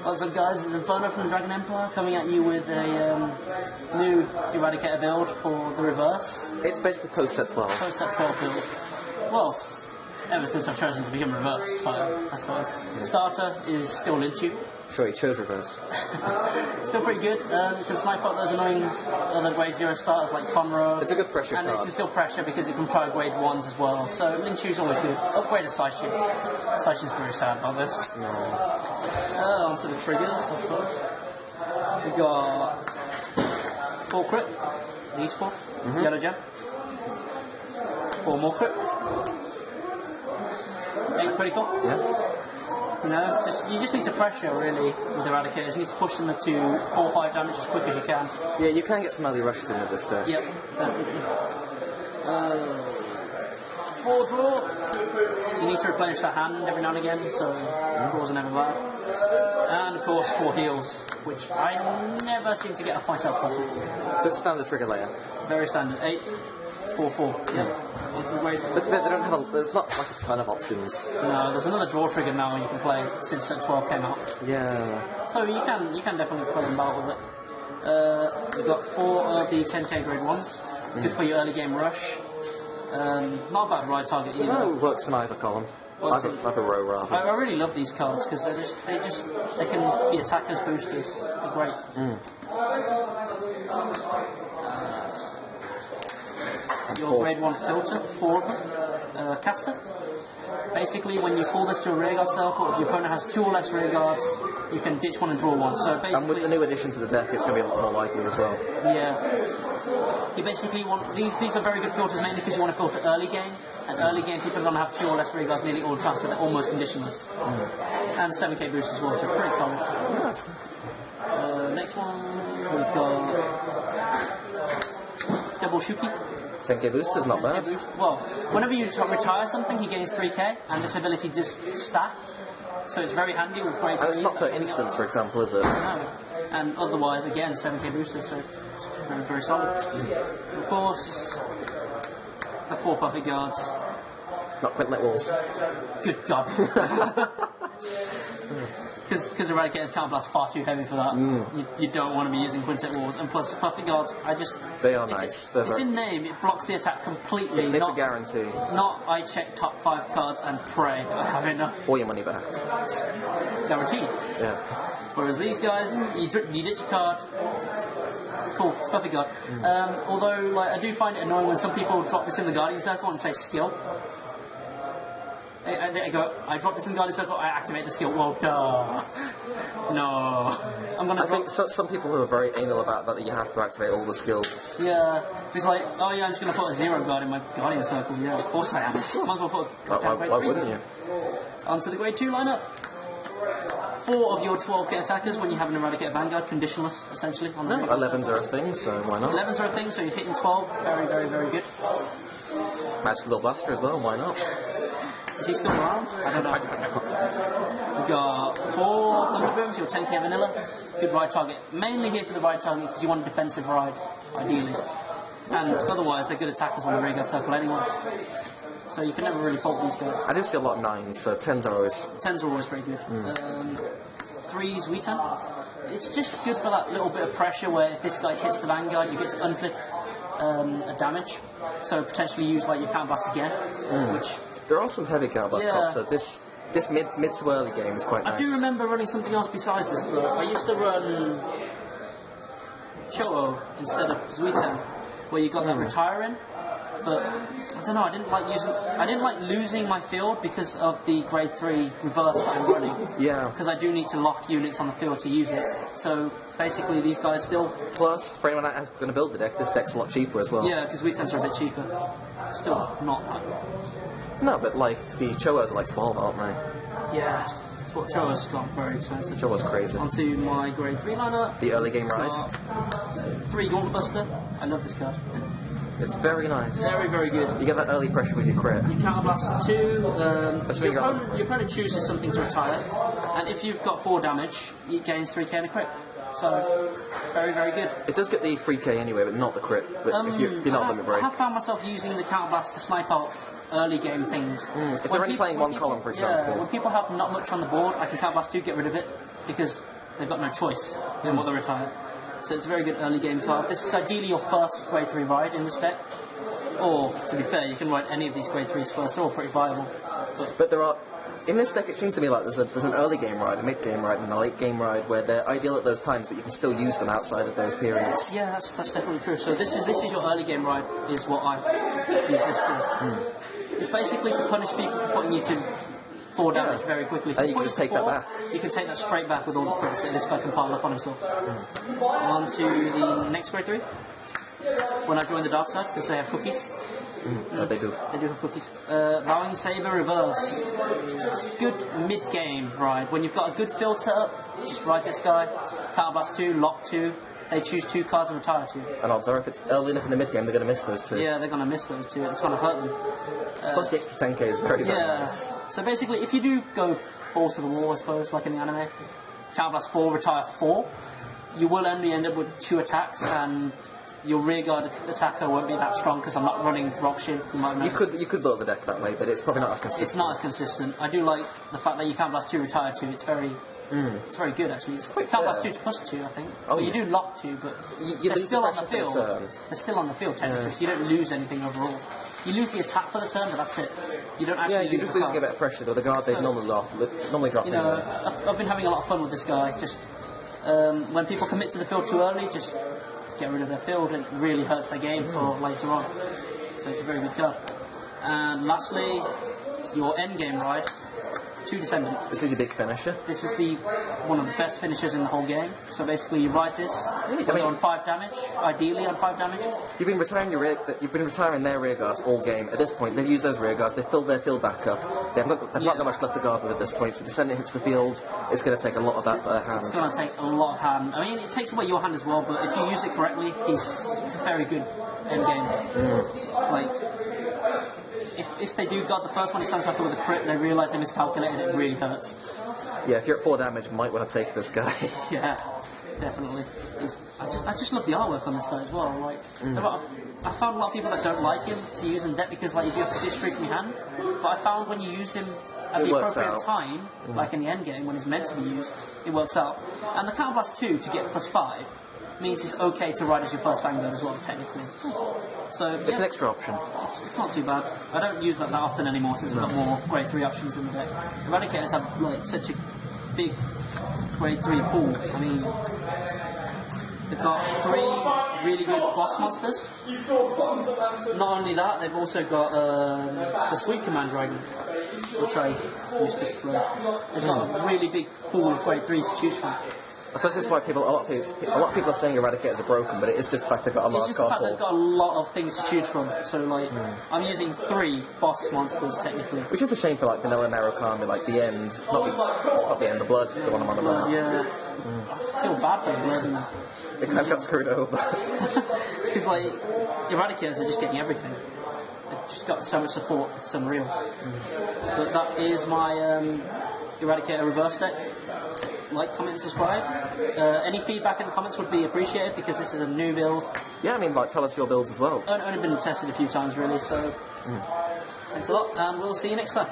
What's up guys, it's Inferno from the Dragon Empire coming at you with a new Eradicator build for the reverse. It's basically post-set 12. Post-set 12 build. Well, ever since I've chosen to become reversed, I suppose. Yeah. Starter is still Linchu. Sure, he chose reverse. Still pretty good. Can snipe out those annoying other grade 0 starters like Conroe. It's a good pressure and card. And it can still pressure because it can try grade 1s as well. So Linchu's always good. Upgrade to Saishin. Saishin's very sad about this. No. Onto the triggers, I suppose. We've got 4 crit. These 4. Yellow gem. 4 more crit. 8 critical. Yeah. You know, you just need to pressure, really, with Eradicators. You need to push them to 4 or 5 damage as quick as you can. Yeah, you can get some early rushes in with this deck. Yep, definitely. 4 draw. You need to replenish that hand every now and again, so draws are never bad. And, of course, 4 heals, which I never seem to get off myself possible. So it's standard trigger layer? Very standard. 8, 4, 4. Yeah. But they don't have there's not like a ton of options. No, there's another draw trigger now you can play since set 12 came out. Yeah. So you can definitely play them about with it. We've got 4 of the 10k grade 1s. Good for your early game rush. Not a bad ride target either. No, works in either column. Either row rather. I really love these cards because they can be attackers, boosters. They're great. Your grade 1 filter, 4 of them. Caster. Basically, when you pull this to a rearguard circle, if your opponent has 2 or less rearguards, you can ditch 1 and draw 1. So basically, and with the new addition to the deck, it's going to be a lot more likely as well. Yeah. You basically want these are very good filters mainly because you want to filter early game. And early game people are going to have 2 or less rearguards nearly all the time, so they're almost conditionless. And 7k boost as well, so pretty solid. Yes. Next one, we've got Double Shuki. 10k boost is not bad. Well, whenever you retire something, he gains 3k, and this ability just stack. So it's very handy with grade 3s. And it's not per instance, for example, is it? No. And otherwise, again, 7k boosters, so it's very, very solid. Of course, the 4 perfect guards. Not quintlet walls. Good God. Because Eradicators can't blast far too heavy for that. You don't want to be using quintet walls. And plus, perfect guards, they are nice. It's in name, it blocks the attack completely. It's a guarantee. Not I check top 5 cards and pray I have enough. Or your money back. Guaranteed. Yeah. Whereas these guys, you ditch a card. It's cool, it's perfect guard. Although, I do find it annoying when some people drop this in the Guardian Circle and say skill. I go, I drop this in the Guardian Circle, I activate the skill. Well, duh. No. I think some people who are very anal about that you have to activate all the skills. Yeah. It's like, oh yeah, I'm just going to put a 0 guard in my Guardian Circle. Yeah, of course I am. Might as well put a why wouldn't you? Onto the grade 2 lineup. 4 of your 12k attackers when you have an Eradicator Vanguard, conditionless, essentially. On the 11s are a thing, so why not? 11s are a thing, so you're hitting 12. Very, very, very good. Match the little blaster as well, why not? Is he still around? I don't know. We've got 4 Thunderbooms, your 10k vanilla. Good ride target. Mainly here for the ride target because you want a defensive ride, ideally. And otherwise, they're good attackers on the rearguard circle anyway. So you can never really fault these guys. I do see a lot of 9s, so 10s are always... 10s are always very good. 3s, Weetan. It's just good for that little bit of pressure where if this guy hits the Vanguard, you get to unflip a damage. So potentially use your counterblast again, which... There are some heavy counterblast costs, so this mid to early game is quite nice. I do remember running something else besides this though. I used to run Cho-Oh instead of Zuitan, where you got that retire in. But I don't know, I didn't like losing my field because of the grade 3 reverse that I'm running. Yeah. Because I do need to lock units on the field to use it. So basically these guys still... Plus, for anyone that's going to build the deck, this deck's a lot cheaper as well. Yeah, because Weetans are a bit cheaper. Still not that. No, but the Cho-Ohs are like 12, aren't they? Yeah. That's what Cho-Oh's got very expensive. Cho-Oh's crazy. Onto my grade 3 lineup. The early game ride. 3 Gauntlet Buster. I love this card. It's very nice. Very, very good. You get that early pressure with your crit. You counterblast 2. Your opponent chooses something to retire, and if you've got 4 damage, it gains 3k and a crit. So, very, very good. It does get the 3k anyway, but not the crit. But if you're not limit break. I have found myself using the counterblast to snipe out early game things. If they're only playing one column, for example. Yeah, when people have not much on the board, I can counterblast 2, get rid of it, because they've got no choice in what they retire. So it's a very good early game card. This is ideally your first grade 3 ride in this deck. Or, to be fair, you can ride any of these grade 3s first, they're all pretty viable. But there are... In this deck, it seems to me like there's an early game ride, a mid game ride, and a late game ride where they're ideal at those times, but you can still use them outside of those periods. Yeah, that's definitely true. So this is your early game ride, is what I use this for. It's basically to punish people for putting you to 4 damage very quickly. And you can just take that back. You can take that straight back with all the crits that this guy can pile up on himself. On to the next grade 3. When I join the dark side, because they have cookies. No, they do. They do have cookies. Vowing Sabre reverse. Good mid-game ride. When you've got a good field setup, just ride this guy. Counterblast 2, lock 2. They choose 2 cards and retire 2. And odds are if it's early enough in the mid-game, they're going to miss those 2. Yeah, they're going to miss those 2. It's going to hurt them. Plus the extra 10k is very, very nice. So basically, if you do go balls to the wall, I suppose, like in the anime, Counterblast 4, retire 4, you will only end up with 2 attacks, and your rearguard attacker won't be that strong because I'm not running Rock Shin. You could build the deck that way, but it's probably not as consistent. It's not as consistent. I do like the fact that you can't blast 2, retire 2. It's very good actually. It's can't blast 2 to +2, I think. Well, you do lock 2, but they're still on the field. They're still on the field technically, so you don't lose anything overall. You lose the attack for the turn, but that's it. You don't actually lose you're just losing a bit of pressure though. The guard they normally drop. You know, I've been having a lot of fun with this guy. Just when people commit to the field too early, just get rid of their field. It really hurts their game for later on. So it's a very good card. And lastly, your end game ride, 2 Descendant. This is your big finisher. This is one of the best finishers in the whole game. So basically, you ride this on 5 damage, ideally on 5 damage. You've been retiring their rear guards all game. At this point, they've used those rear guards. They've filled their field back up. They've not got much left to guard with at this point. So Descendant hits the field. It's going to take a lot of that hand. It's going to take a lot of hand. I mean, it takes away your hand as well. But if you use it correctly, he's very good end game. Like, if they do guard the first one, he stands back up with a crit, and they realise they miscalculated, it really hurts. Yeah, if you're at 4 damage, you might want to take this guy. Yeah, definitely. I just love the artwork on this guy as well. Like, I found a lot of people that don't like him to use in deck because like you do have to get straight from your hand. But I found when you use him at the appropriate time, like in the end game when he's meant to be used, it works out. And the Counterblast 2 to get +5 means it's okay to ride as your first Vanguard as well, technically. So it's an extra option. It's not too bad. I don't use that option anymore since we've got more grade 3 options in the deck. Eradicators have like such a big grade 3 pool. I mean, they've got 3 really good boss monsters. Not only that, they've also got the Sweet Command Dragon, which I used to play. They've got a really big pool of grade 3s to choose from. I suppose that's why a lot of people are saying Eradicators are broken, but it is just the fact they've got a large card pool. They've got a lot of things to choose from. So like, I'm using 3 boss monsters technically. Which is a shame for like vanilla Narukami, like the end. It's not the end of blood. It's the one I'm on about. Yeah. I feel bad for the blood. They kind of got screwed over. Because like, Eradicators are just getting everything. They've just got so much support. It's unreal. But that is my Eradicator reverse deck. Like, comment, and subscribe. Any feedback in the comments would be appreciated because this is a new build. Yeah, I mean, like, tell us your builds as well. Only been tested a few times, really, so thanks a lot, and we'll see you next time.